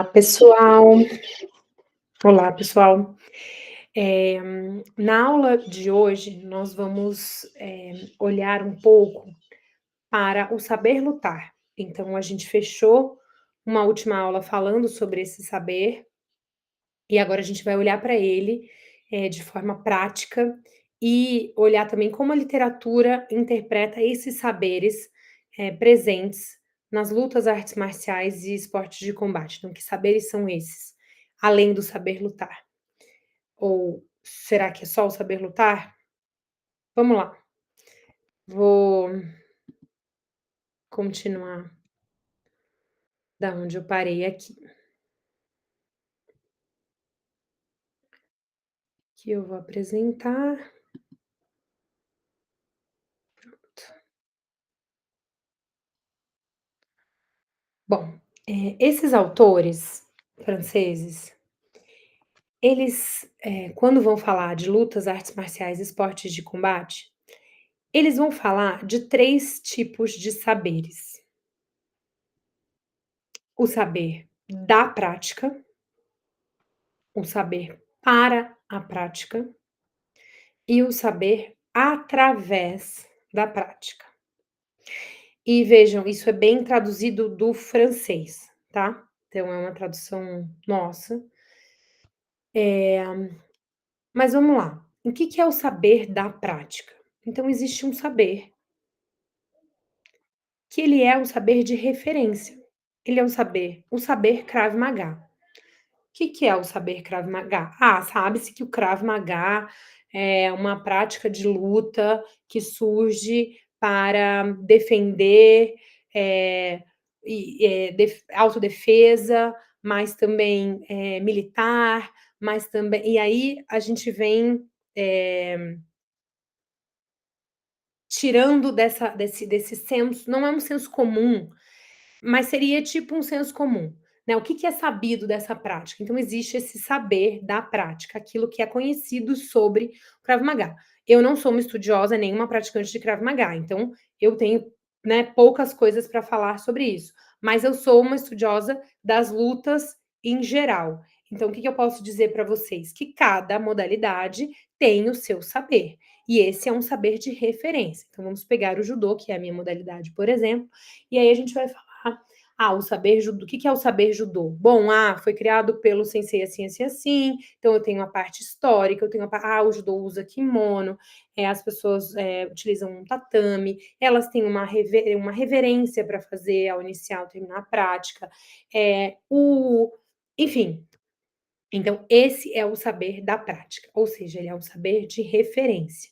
Pessoal, olá pessoal. Na aula de hoje nós vamos, olhar um pouco para o saber lutar. Então a gente fechou uma última aula falando sobre esse saber, e agora a gente vai olhar para ele, de forma prática e olhar também como a literatura interpreta esses saberes, presentes nas lutas, artes marciais e esportes de combate. Então que saberes são esses, além do saber lutar? Ou será que é só o saber lutar? Vamos lá, vou continuar da onde eu parei aqui, que eu vou apresentar. Bom, esses autores franceses, eles, quando vão falar de lutas, artes marciais e esportes de combate, eles vão falar de 3 tipos de saberes: o saber da prática, o saber para a prática e o saber através da prática. E vejam, isso é bem traduzido do francês, tá? Então é uma tradução nossa. Mas vamos lá, o que que é o saber da prática? Então existe um saber, que ele é um saber de referência. Ele é um saber o saber Krav Maga. O que que é o saber Krav Maga? Ah, sabe-se que o Krav Maga é uma prática de luta que surge para defender, eh, autodefesa, mas também, militar, mas também e aí a gente vem, eh, tirando desse senso, não é um senso comum, mas seria tipo um senso comum, né, o que que é sabido dessa prática? Então existe esse saber da prática, aquilo que é conhecido sobre o Krav Maga. Eu não sou uma estudiosa, nem uma praticante de Krav Maga, então eu tenho, né, poucas coisas para falar sobre isso, mas eu sou uma estudiosa das lutas em geral. Então o que que eu posso dizer para vocês? Que cada modalidade tem o seu saber, e esse é um saber de referência. Então vamos pegar o judô, que é a minha modalidade, por exemplo, e aí a gente vai falar o saber judô. O que que é o saber judô? Bom, foi criado pelo sensei assim, assim, assim, então eu tenho a parte histórica, eu tenho o judô usa kimono, as pessoas, utilizam um tatame, elas têm uma reverência para fazer ao iniciar ou terminar a prática, enfim, então esse é o saber da prática, ou seja, ele é um saber de referência.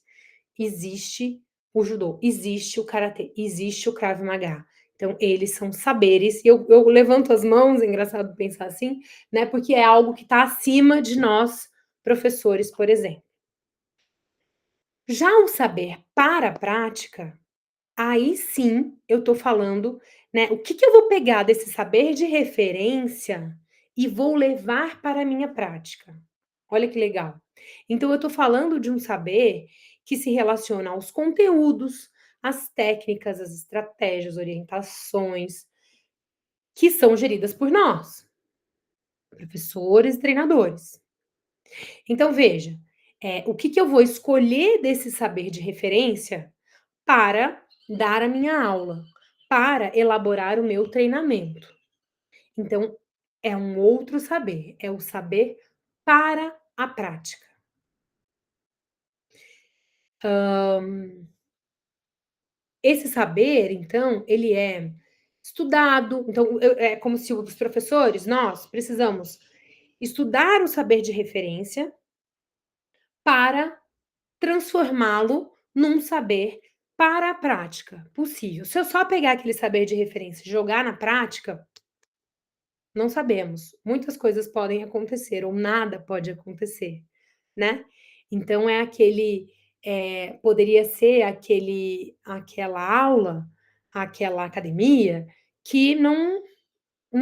Existe o judô, existe o karatê, existe o Krav Maga. Então, eles são saberes, e eu levanto as mãos, é engraçado pensar assim, né, porque é algo que está acima de nós, professores, por exemplo. Já o saber para a prática, aí sim eu estou falando, né, o que que eu vou pegar desse saber de referência e vou levar para a minha prática. Olha que legal. Então eu estou falando de um saber que se relaciona aos conteúdos, às técnicas, às estratégias, orientações, que são geridas por nós, professores e treinadores. Então veja, o que que eu vou escolher desse saber de referência para dar a minha aula, para elaborar o meu treinamento. Então, é um outro saber, é o saber para a prática. Esse saber, então, ele é estudado, então é como se os professores, nós precisamos estudar o saber de referência para transformá-lo num saber para a prática possível. Se eu só pegar aquele saber de referência e jogar na prática, não sabemos. Muitas coisas podem acontecer ou nada pode acontecer, né. Então é poderia ser aquela aula, aquela academia que não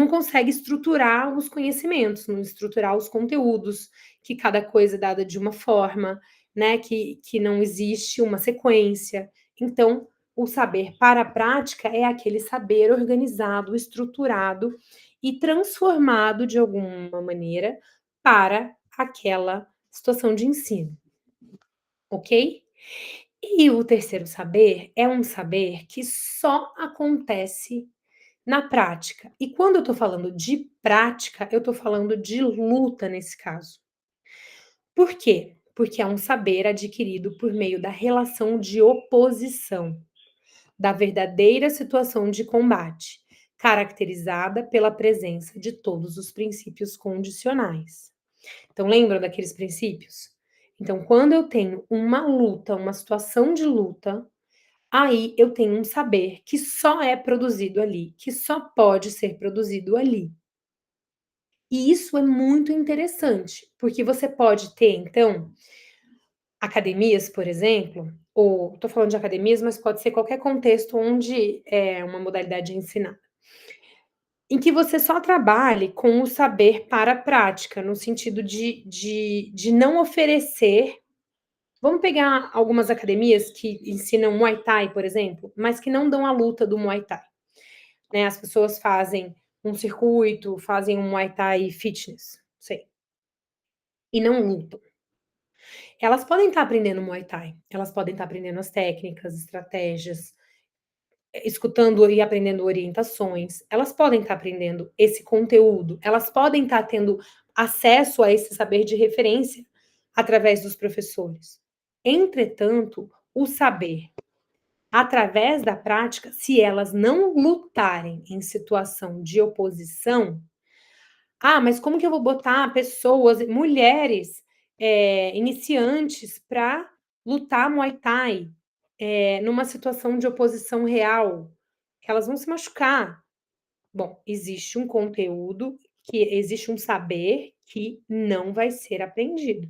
consegue estruturar os conhecimentos, não estruturar os conteúdos, que cada coisa é dada de uma forma, né, que não existe uma sequência. Então, o saber para a prática é aquele saber organizado, estruturado e transformado de alguma maneira para aquela situação de ensino, ok? E o terceiro saber é um saber que só acontece na prática. E quando eu estou falando de prática, eu estou falando de luta nesse caso. Por quê? Porque é um saber adquirido por meio da relação de oposição, da verdadeira situação de combate, caracterizada pela presença de todos os princípios condicionais. Então, lembram daqueles princípios? Então, quando eu tenho uma luta, uma situação de luta, aí eu tenho um saber que só é produzido ali, que só pode ser produzido ali. E isso é muito interessante, porque você pode ter, então, academias, por exemplo, ou estou falando de academias, mas pode ser qualquer contexto onde é uma modalidade de ensinar, em que você só trabalhe com o saber para a prática, no sentido de não oferecer. Vamos pegar algumas academias que ensinam Muay Thai, por exemplo, mas que não dão a luta do Muay Thai, né, as pessoas fazem um circuito, fazem um Muay Thai fitness, sei, e não lutam. Elas podem estar aprendendo Muay Thai, elas podem estar aprendendo as técnicas, estratégias, escutando e aprendendo orientações, elas podem estar aprendendo esse conteúdo, elas podem estar tendo acesso a esse saber de referência através dos professores. Entretanto, o saber através da prática, se elas não lutarem em situação de oposição, mas como que eu vou botar pessoas, mulheres, iniciantes para lutar Muay Thai, numa situação de oposição real? Elas vão se machucar. Bom, existe um saber que não vai ser aprendido,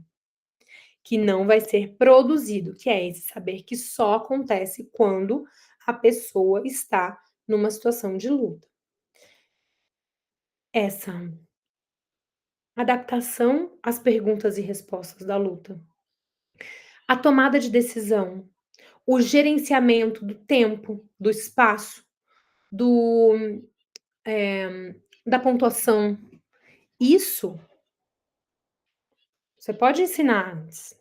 que não vai ser produzido, que é esse saber que só acontece quando a pessoa está numa situação de luta. Essa adaptação às perguntas e respostas da luta, a tomada de decisão, o gerenciamento do tempo, do espaço, do, da pontuação, isso você pode ensinar antes,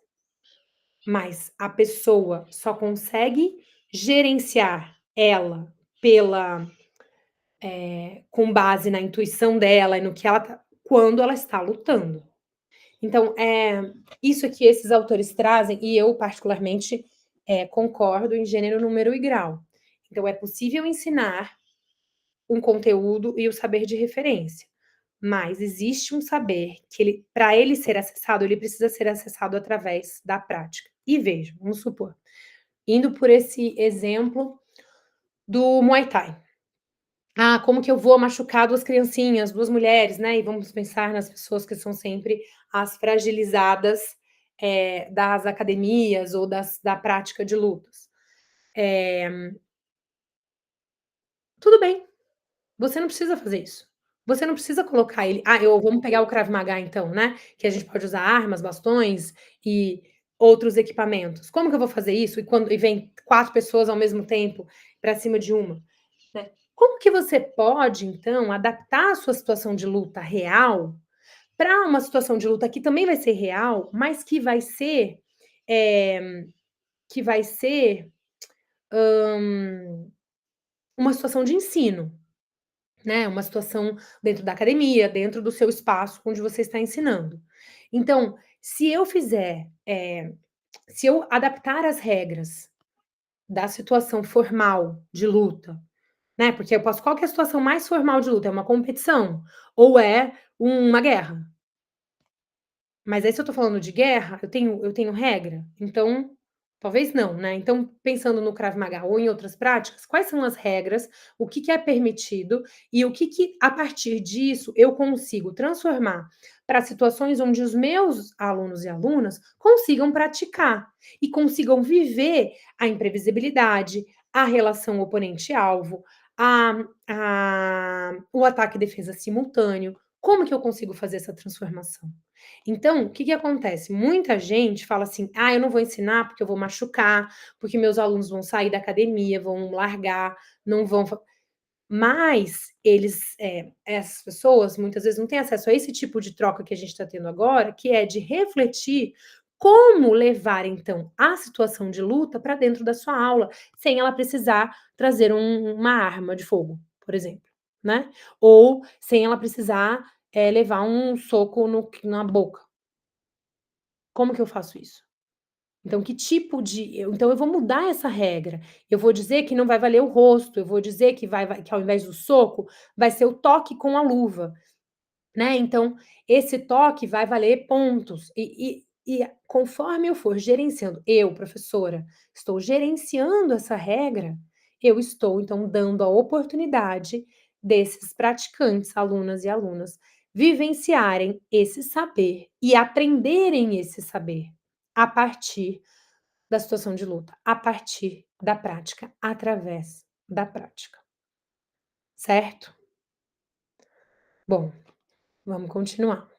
mas a pessoa só consegue gerenciar ela pela com base na intuição dela e no que ela tá quando ela está lutando. Então, isso que esses autores trazem, e eu particularmente, concordo em gênero, número e grau. Então é possível ensinar um conteúdo e o saber de referência, mas existe um saber que ele para ele ser acessado, ele precisa ser acessado através da prática. E veja, vamos supor, indo por esse exemplo do Muay Thai. Como que eu vou machucar 2 criancinhas, 2 mulheres, né, e vamos pensar nas pessoas que são sempre as fragilizadas, das academias ou da prática de lutas. Tudo bem, você não precisa fazer isso. Você não precisa colocar ele vamos pegar o Krav Maga então, né, que a gente pode usar armas, bastões e outros equipamentos. Como que eu vou fazer isso e vem 4 pessoas ao mesmo tempo pra cima de uma? Né. Como que você pode, então, adaptar a sua situação de luta real para uma situação de luta que também vai ser real, mas eh, que vai ser, uma situação de ensino, né, uma situação dentro da academia, dentro do seu espaço onde você está ensinando. Então, se eu adaptar as regras da situação formal de luta, né, porque eu posso qual que é a situação mais formal de luta? É uma competição ou é uma guerra? Mas aí se eu tô falando de guerra, eu tenho regra? Então, talvez não, né. Então, pensando no Krav Maga ou em outras práticas, quais são as regras, o que que é permitido e o que que, a partir disso, eu consigo transformar para situações onde os meus alunos e alunas consigam praticar e consigam viver a imprevisibilidade, a relação oponente-alvo, o ataque e defesa simultâneo. Como que eu consigo fazer essa transformação? Então, o que que acontece? Muita gente fala assim: eu não vou ensinar porque eu vou machucar, porque meus alunos vão sair da academia, vão largar, não vão fa". Mas eles, essas pessoas muitas vezes não têm acesso a esse tipo de troca que a gente está tendo agora, que é de refletir como levar então a situação de luta para dentro da sua aula, sem ela precisar trazer uma arma de fogo, por exemplo, né, ou sem ela precisar, levar um soco na boca. Como que eu faço isso? Então, que tipo de então eu vou mudar essa regra. Eu vou dizer que não vai valer o rosto, eu vou dizer que que ao invés do soco, vai ser o toque com a luva, né. Então, esse toque vai valer pontos. E conforme eu for gerenciando eu, professora, estou gerenciando essa regra, eu estou, então, dando a oportunidade desses praticantes, alunas e alunos, vivenciarem esse saber e aprenderem esse saber a partir da situação de luta, a partir da prática, através da prática, certo? Bom, vamos continuar.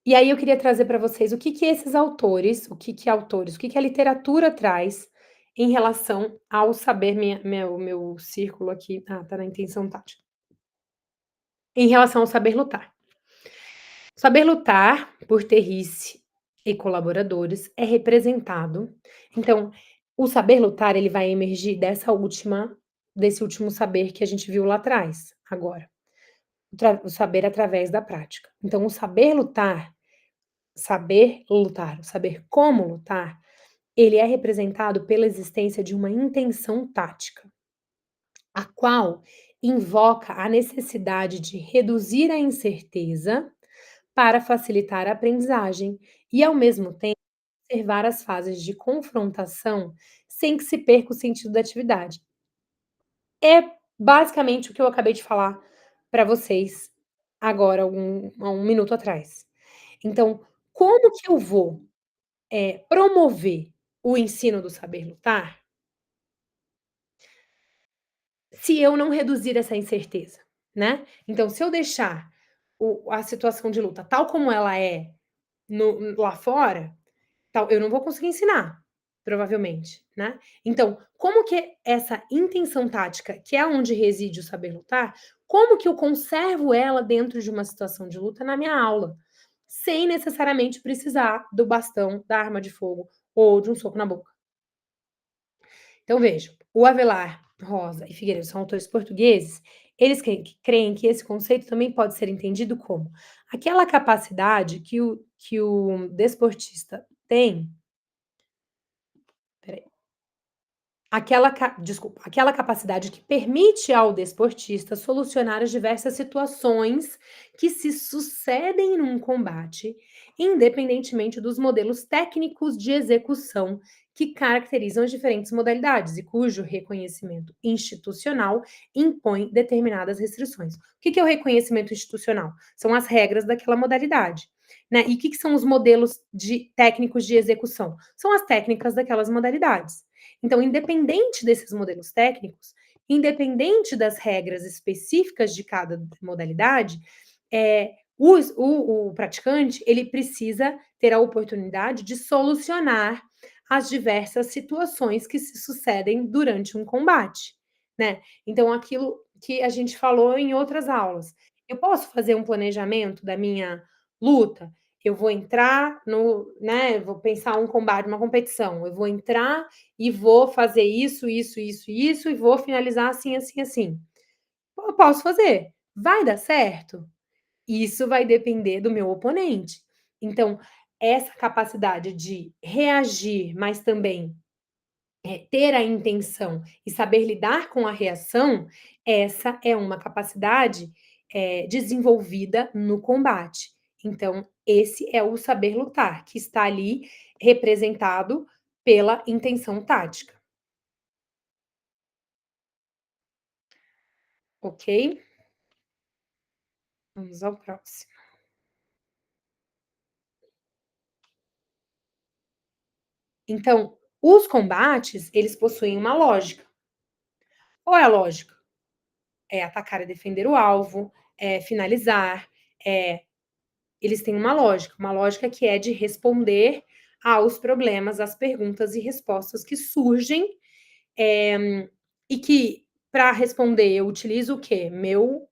E aí eu queria trazer para vocês o que que esses autores, o que que a literatura traz em relação ao saber meu círculo aqui, tá na intenção tática. Em relação ao saber lutar. Saber lutar por Terrisse e colaboradores é representado então, o saber lutar ele vai emergir desse último saber que a gente viu lá atrás, agora. O saber através da prática. Então o saber lutar, saber como lutar, ele é representado pela existência de uma intenção tática, a qual invoca a necessidade de reduzir a incerteza para facilitar a aprendizagem e, ao mesmo tempo, observar as fases de confrontação sem que se perca o sentido da atividade. É basicamente o que eu acabei de falar para vocês agora, há um minuto atrás. Então, como que eu vou, promover o ensino do saber lutar, se eu não reduzir essa incerteza, né? Então, se eu deixar a situação de luta tal como ela é lá fora, tal, eu não vou conseguir ensinar, provavelmente, né. Então, como que essa intenção tática, que é onde reside o saber lutar, como que eu conservo ela dentro de uma situação de luta na minha aula, sem necessariamente precisar do bastão, da arma de fogo ou de um soco na boca. Então vejam, o Avelar, Rosa e Figueiredo são autores portugueses, eles creem que esse conceito também pode ser entendido como aquela capacidade que o desportista tem. Espera. Aquela capacidade que permite ao desportista solucionar as diversas situações que se sucedem num combate, independentemente dos modelos técnicos de execução que caracterizam as diferentes modalidades e cujo reconhecimento institucional impõe determinadas restrições. O que que é o reconhecimento institucional? São as regras daquela modalidade, né? E o que que são os modelos técnicos de execução? São as técnicas daquelas modalidades. Então, independente desses modelos técnicos, independente das regras específicas de cada modalidade, o praticante ele precisa ter a oportunidade de solucionar as diversas situações que se sucedem durante um combate, né. Então aquilo que a gente falou em outras aulas, eu posso fazer um planejamento da minha luta? Eu vou entrar no né, vou pensar um combate, uma competição, eu vou entrar e vou fazer isso, isso, isso e isso, e vou finalizar assim, assim, assim. Eu posso fazer. Vai dar certo? Isso vai depender do meu oponente. Então, essa capacidade de reagir, mas também, ter a intenção e saber lidar com a reação, essa é uma capacidade, desenvolvida no combate. Então, esse é o saber lutar, que está ali representado pela intenção tática, ok? Vamos ao próximo. Então, os combates, eles possuem uma lógica. Qual é a lógica? É atacar e defender o alvo, é finalizar, eles têm uma lógica que é de responder aos problemas, às perguntas e respostas que surgem, e que, para responder, eu utilizo o quê? Meu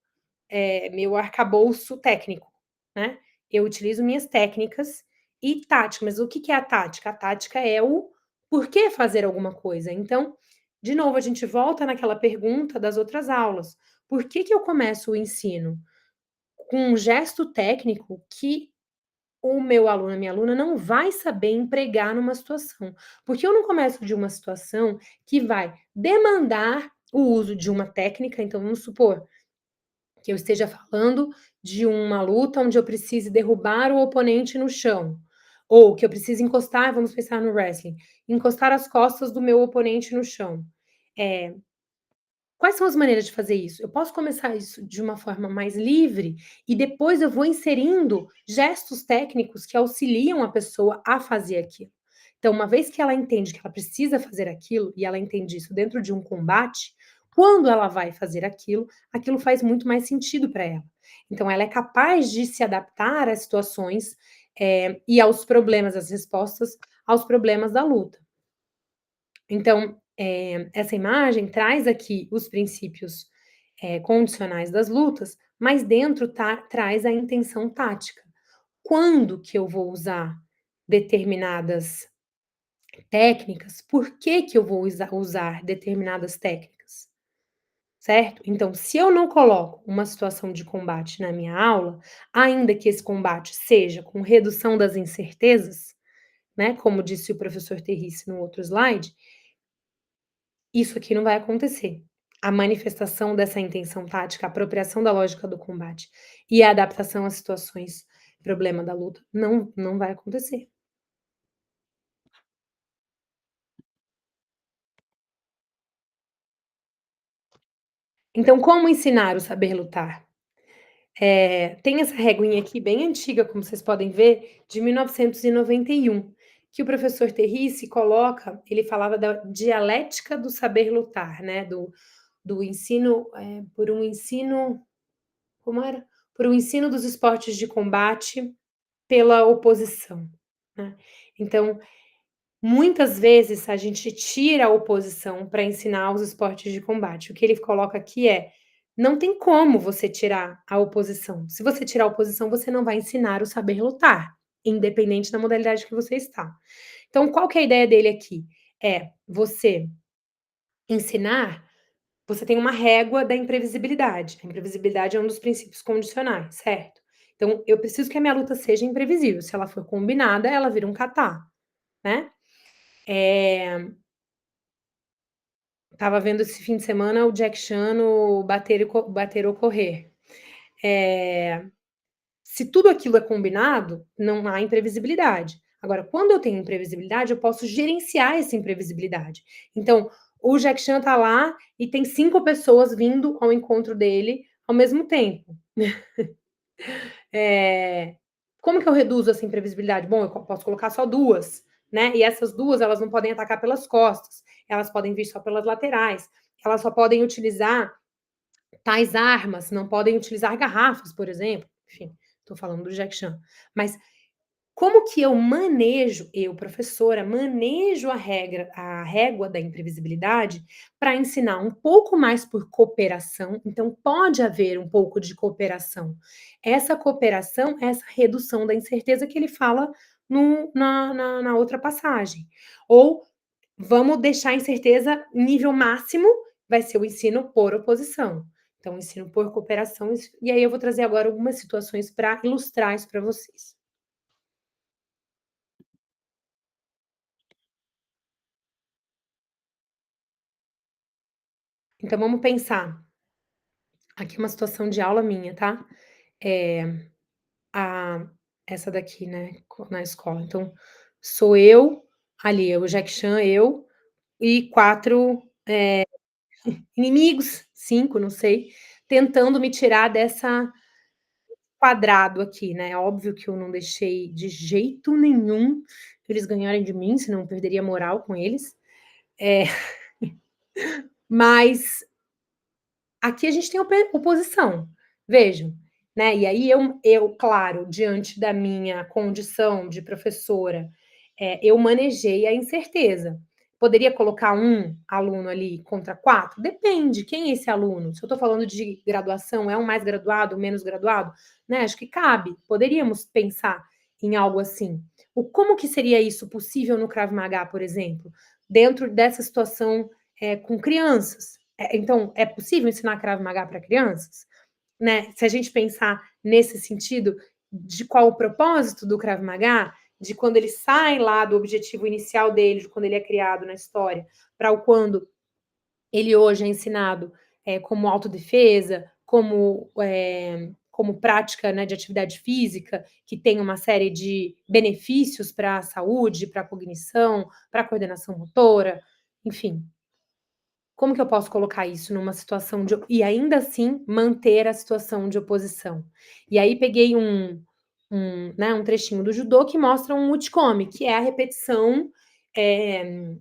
arcabouço técnico, né. Eu utilizo minhas técnicas e tática, mas o que que é a tática? A tática é o porquê fazer alguma coisa. Então, de novo, a gente volta naquela pergunta das outras aulas: por que que eu começo o ensino com um gesto técnico que o meu aluno, a minha aluna não vai saber empregar numa situação? Porque eu não começo de uma situação que vai demandar o uso de uma técnica, então vamos supor que eu esteja falando de uma luta onde eu precise derrubar o oponente no chão, ou que eu precise encostar, vamos pensar no wrestling, encostar as costas do meu oponente no chão. Eh, Quais são as maneiras de fazer isso? Eu posso começar isso de uma forma mais livre e depois eu vou inserindo gestos técnicos que auxiliam a pessoa a fazer aquilo. Então, uma vez que ela entende que ela precisa fazer aquilo e ela entende isso dentro de um combate, quando ela vai fazer aquilo, aquilo faz muito mais sentido para ela. Então, ela é capaz de se adaptar às situações, e aos problemas, às respostas aos problemas da luta. Então, essa imagem traz aqui os princípios, condicionais das lutas, mas dentro traz a intenção tática. Quando que eu vou usar determinadas técnicas? Por que que eu vou usar determinadas técnicas, certo? Então, se eu não coloco uma situação de combate na minha aula, ainda que esse combate seja com redução das incertezas, né, como disse o professor Terrisse no outro slide, isso aqui não vai acontecer. A manifestação dessa intenção tática, a apropriação da lógica do combate e a adaptação às situações problema da luta, não vai acontecer. Então, como ensinar o saber lutar? Tem essa reguinha aqui bem antiga, como vocês podem ver, de 1991, que o professor Terrisse coloca, ele falava da dialética do saber lutar, né, do ensino, por um ensino, como era? Por um ensino dos esportes de combate pela oposição, né. Então, muitas vezes a gente tira a oposição para ensinar os esportes de combate. O que ele coloca aqui é: não tem como você tirar a oposição. Se você tirar a oposição, você não vai ensinar o saber lutar, independente da modalidade que você está. Então, qual que é a ideia dele aqui? É você ensinar. Você tem uma régua da imprevisibilidade. A imprevisibilidade é um dos princípios condicionais, certo? Então, eu preciso que a minha luta seja imprevisível. Se ela for combinada, ela vira um kata, né? Eh, Estava vendo esse fim de semana o Jack Chan no Bater ou Correr. Eh, Se tudo aquilo é combinado, não há imprevisibilidade. Agora, quando eu tenho imprevisibilidade, eu posso gerenciar essa imprevisibilidade. Então, o Jack Chan tá lá e tem 5 pessoas vindo ao encontro dele ao mesmo tempo. Eh, Como que eu reduzo essa imprevisibilidade? Bom, eu posso colocar só 2, né, e essas 2 elas não podem atacar pelas costas, elas podem vir só pelas laterais, elas só podem utilizar tais armas, não podem utilizar garrafas, por exemplo. Enfim, estou falando do Jack Chan. Mas como que eu, professora, manejo a régua da imprevisibilidade para ensinar um pouco mais por cooperação, então pode haver um pouco de cooperação. Essa cooperação, essa redução da incerteza que ele fala na outra passagem. Ou vamos deixar a incerteza nível máximo, vai ser o ensino por oposição. Então, o ensino por cooperação, e aí eu vou trazer agora algumas situações para ilustrar isso para vocês. Então vamos pensar, aqui uma situação de aula minha, tá. Eh, a Essa daqui, né, na escola. Então, sou eu, ali, o Jack Chan, eu e 4 inimigos, 5, não sei, tentando me tirar dessa quadrado aqui, né. É óbvio que eu não deixei de jeito nenhum eles ganharem de mim, senão eu perderia a moral com eles. Eh, mas aqui a gente tem oposição, vejam, né, e aí claro, diante da minha condição de professora, eu manejei a incerteza. Poderia colocar um aluno ali contra 4? Depende, quem é esse aluno? Se eu estou falando de graduação, é um mais graduado, um menos graduado? Né, acho que cabe, poderíamos pensar em algo assim. Como que seria isso possível no Krav Maga, por exemplo? Dentro dessa situação, com crianças. Então, é possível ensinar Krav Maga para crianças? Né, se a gente pensar nesse sentido, de qual o propósito do Krav Maga, de quando ele sai lá do objetivo inicial dele, de quando ele é criado na história, para o quando ele hoje é ensinado como autodefesa, como prática, né, de atividade física, que tem uma série de benefícios para a saúde, para a cognição, para a coordenação motora, enfim. Como que eu posso colocar isso numa situação de e ainda assim manter a situação de oposição? E aí peguei né, um trechinho do judô que mostra um uchikomi, que é a eh,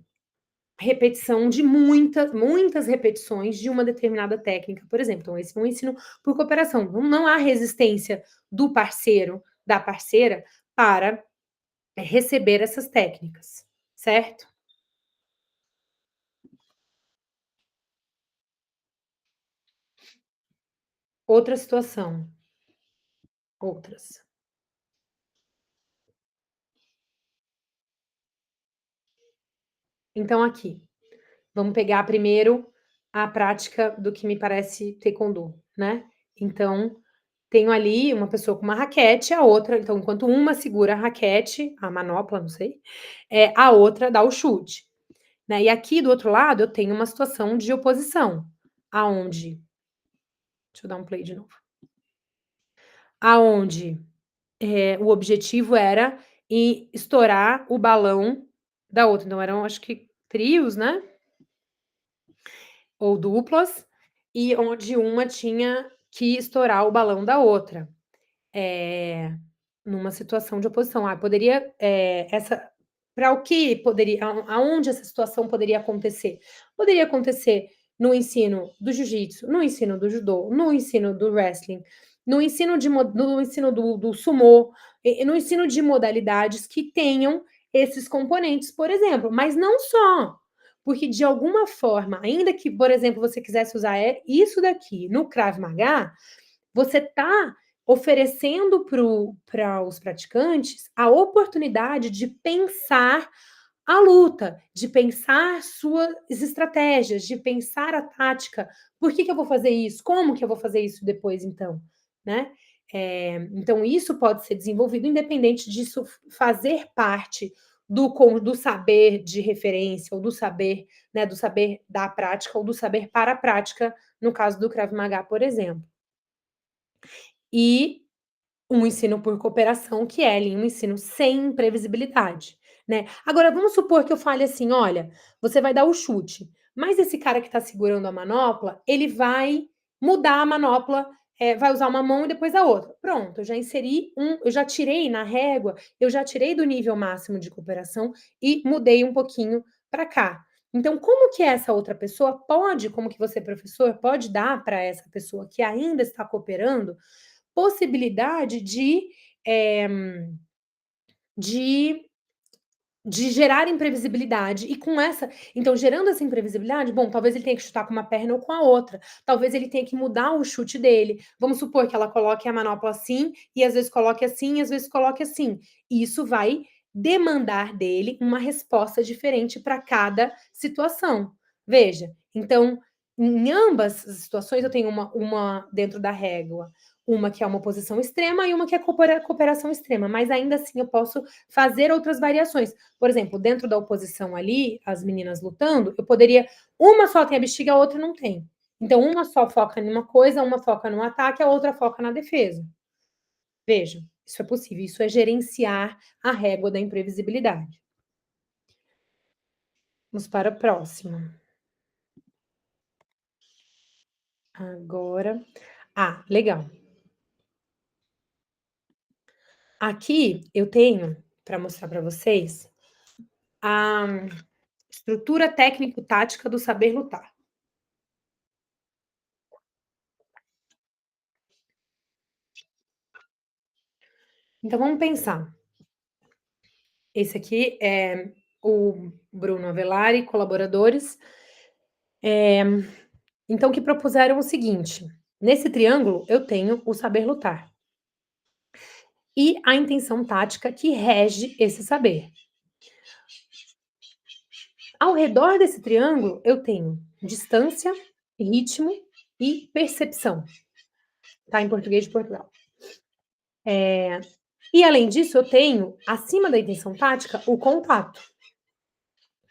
repetição de muitas repetições de uma determinada técnica, por exemplo. Então esse é um ensino por cooperação. Não há resistência do parceiro, da parceira, para receber essas técnicas, certo? Outra situação, outras. Então aqui, vamos pegar primeiro a prática do que me parece taekwondo, né. Então, tenho ali uma pessoa com uma raquete, a outra então enquanto uma segura a raquete, a manopla, não sei, a outra dá o chute, né. E aqui do outro lado eu tenho uma situação de oposição, aonde deixa eu dar um play de novo. Aonde, o objetivo era estourar o balão da outra, então eram acho que trios, né. Ou duplas, e onde uma tinha que estourar o balão da outra, eh, numa situação de oposição. Poderia, essa para o que poderia aonde essa situação poderia acontecer? Poderia acontecer no ensino do jiu-jitsu, no ensino do judô, no ensino do wrestling, no ensino do sumô, no ensino de modalidades que tenham esses componentes, por exemplo, mas não só. Porque de alguma forma, ainda que, por exemplo, você quisesse usar isso daqui no Krav Maga, você está oferecendo para os praticantes a oportunidade de pensar a luta, de pensar suas estratégias, de pensar a tática. Por que que eu vou fazer isso? Como que eu vou fazer isso depois então, né? Então isso pode ser desenvolvido independente disso fazer parte do saber de referência ou do saber, né, do saber da prática ou do saber para a prática, no caso do Krav Maga, por exemplo. E um ensino por cooperação, que é ali um ensino sem previsibilidade, né. Agora vamos supor que eu fale assim: "Olha, você vai dar o chute, mas esse cara que está segurando a manopla, ele vai mudar a manopla, vai usar uma mão e depois a outra". Pronto, eu já tirei na régua, eu já tirei do nível máximo de cooperação e mudei um pouquinho para cá. Então como que essa outra pessoa pode como que você professor, pode dar para essa pessoa que ainda está cooperando, possibilidade eh, de de gerar imprevisibilidade e com essa então gerando essa imprevisibilidade, bom, talvez ele tenha que chutar com uma perna ou com a outra, talvez ele tenha que mudar o chute dele. Vamos supor que ela coloque a manopla assim, e às vezes coloque assim, e às vezes coloque assim. Isso vai demandar dele uma resposta diferente para cada situação. Veja, então, em ambas as situações eu tenho uma dentro da régua, uma que é uma oposição extrema e uma que é cooperação extrema, mas ainda assim eu posso fazer outras variações. Por exemplo, dentro da oposição ali, as meninas lutando, eu poderia uma só tem a bexiga, a outra não tem. Então uma só foca em uma coisa, uma foca no ataque, a outra foca na defesa. Veja, isso é possível, isso é gerenciar a régua da imprevisibilidade. Vamos para a próxima. Agora legal. Aqui eu tenho, para mostrar para vocês, a estrutura técnico-tática do saber lutar. Então vamos pensar. Esse aqui é o Bruno Avellari e colaboradores, então que propuseram o seguinte: nesse triângulo eu tenho o saber lutar e a intenção tática que rege esse saber. Ao redor desse triângulo eu tenho distância, ritmo e percepção, tá, em português de Portugal. E além disso eu tenho, acima da intenção tática, o contato,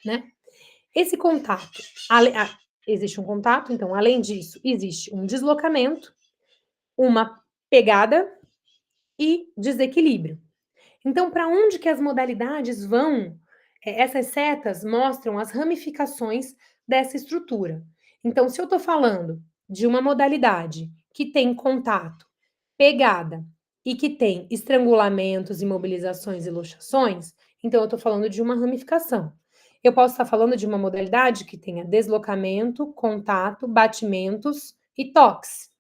né. Esse contato, existe um contato, então além disso existe um deslocamento, uma pegada e desequilíbrio. Então, para onde que as modalidades vão, essas setas mostram as ramificações dessa estrutura. Então, se eu estou falando de uma modalidade que tem contato, pegada e que tem estrangulamentos, imobilizações e luxações, então eu estou falando de uma ramificação. Eu posso estar falando de uma modalidade que tenha deslocamento, contato, batimentos e toques.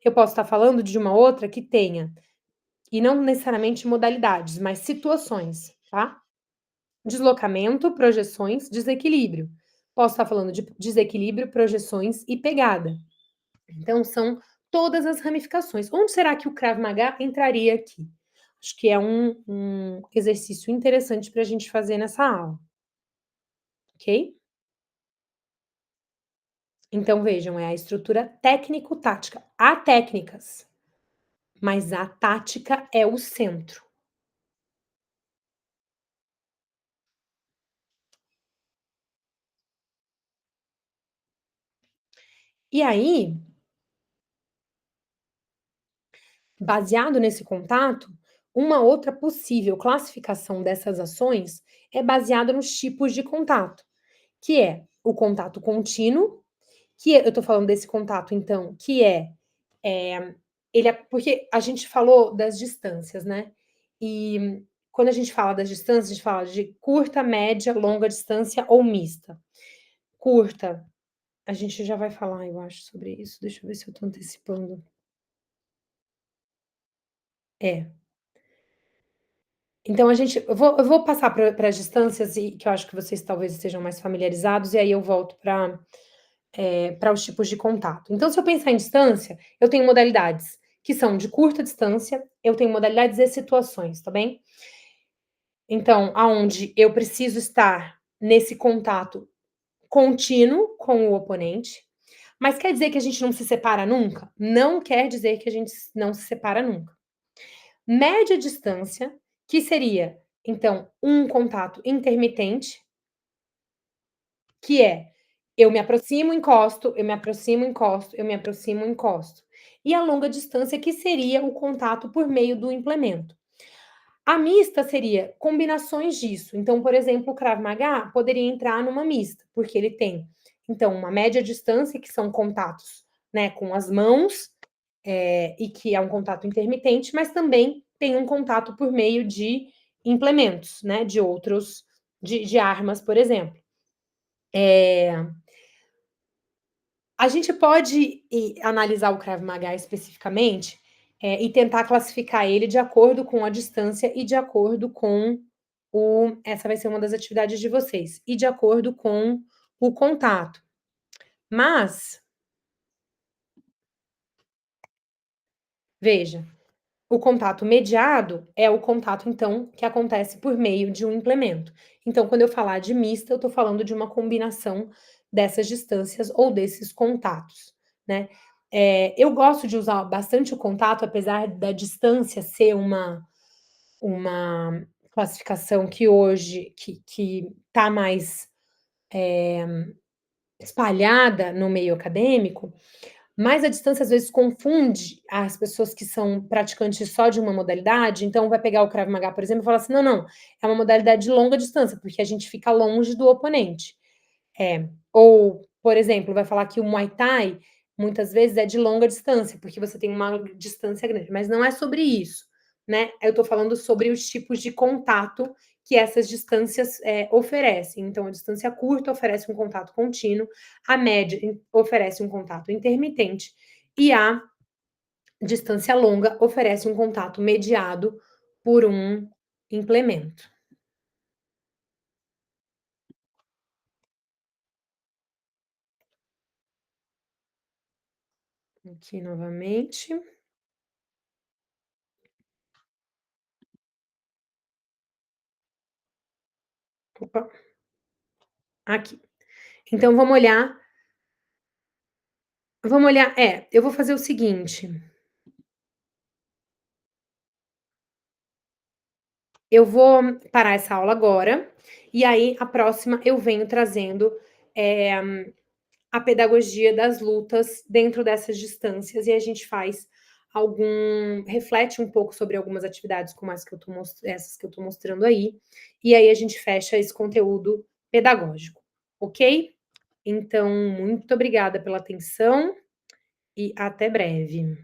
Eu posso estar falando de uma outra que tenha, e não necessariamente modalidades, mas situações, tá? Deslocamento, projeções, desequilíbrio. Posso estar falando de desequilíbrio, projeções e pegada. Então, são todas as ramificações. Onde será que o Krav Maga entraria aqui? Acho que é um exercício interessante para a gente fazer nessa aula, ok? Então, vejam, é a estrutura técnico-tática. Há técnicas, mas a tática é o centro. E aí, baseado nesse contato, uma outra possível classificação dessas ações é baseada nos tipos de contato, que é o contato contínuo, eu estou falando desse contato, então, que ele é porque a gente falou das distâncias, né? E quando a gente fala das distâncias, a gente fala de curta, média, longa distância ou mista. Curta, a gente já vai falar, eu acho, sobre isso. Deixa eu ver se eu estou antecipando. É. Então a gente eu vou passar para as distâncias e que eu acho que vocês talvez estejam mais familiarizados, e aí eu volto para os tipos de contato. Então, se eu pensar em distância, eu tenho modalidades que são de curta distância, eu tenho modalidades e situações, tá bem? Então, aonde eu preciso estar nesse contato contínuo com o oponente, mas quer dizer que a gente não se separa nunca? Não quer dizer que a gente não se separa nunca. Média distância, que seria, então, um contato intermitente, que é eu me aproximo, encosto, eu me aproximo, encosto, eu me aproximo, encosto. E a longa distância, que seria o contato por meio do implemento. A mista seria combinações disso. Então, por exemplo, o Krav Maga poderia entrar numa mista, porque ele tem, então, uma média distância, que são contatos, né, com as mãos, e que é um contato intermitente, mas também tem um contato por meio de implementos, né, de outros, de armas, por exemplo. É, a gente pode analisar o Krav Maga especificamente, e tentar classificar ele de acordo com a distância e de acordo com essa vai ser uma das atividades de vocês, e de acordo com o contato. Mas, veja, o contato mediado é o contato, então, que acontece por meio de um implemento. Então, quando eu falar de mista, eu estou falando de uma combinação dessas distâncias ou desses contatos, né. Eu gosto de usar bastante o contato, apesar da distância ser uma classificação que hoje que está mais espalhada no meio acadêmico, mas a distância às vezes confunde as pessoas que são praticantes só de uma modalidade, então vai pegar o Krav Maga, por exemplo, e falar assim: "Não, não, é uma modalidade de longa distância, porque a gente fica longe do oponente". É. Ou, por exemplo, vai falar que o Muay Thai, muitas vezes, é de longa distância, porque você tem uma distância grande, mas não é sobre isso, né. Eu tô falando sobre os tipos de contato que essas distâncias, oferecem. Então, a distância curta oferece um contato contínuo, a média oferece um contato intermitente e a distância longa oferece um contato mediado por um implemento. Aqui novamente. Opa, aqui. Então vamos olhar eu vou fazer o seguinte, eu vou parar essa aula agora, e aí a próxima eu venho trazendo, eh, a pedagogia das lutas dentro dessas distâncias, e a gente faz reflete um pouco sobre algumas atividades como essas que eu estou mostrando aí, e aí a gente fecha esse conteúdo pedagógico, ok? Então, muito obrigada pela atenção e até breve.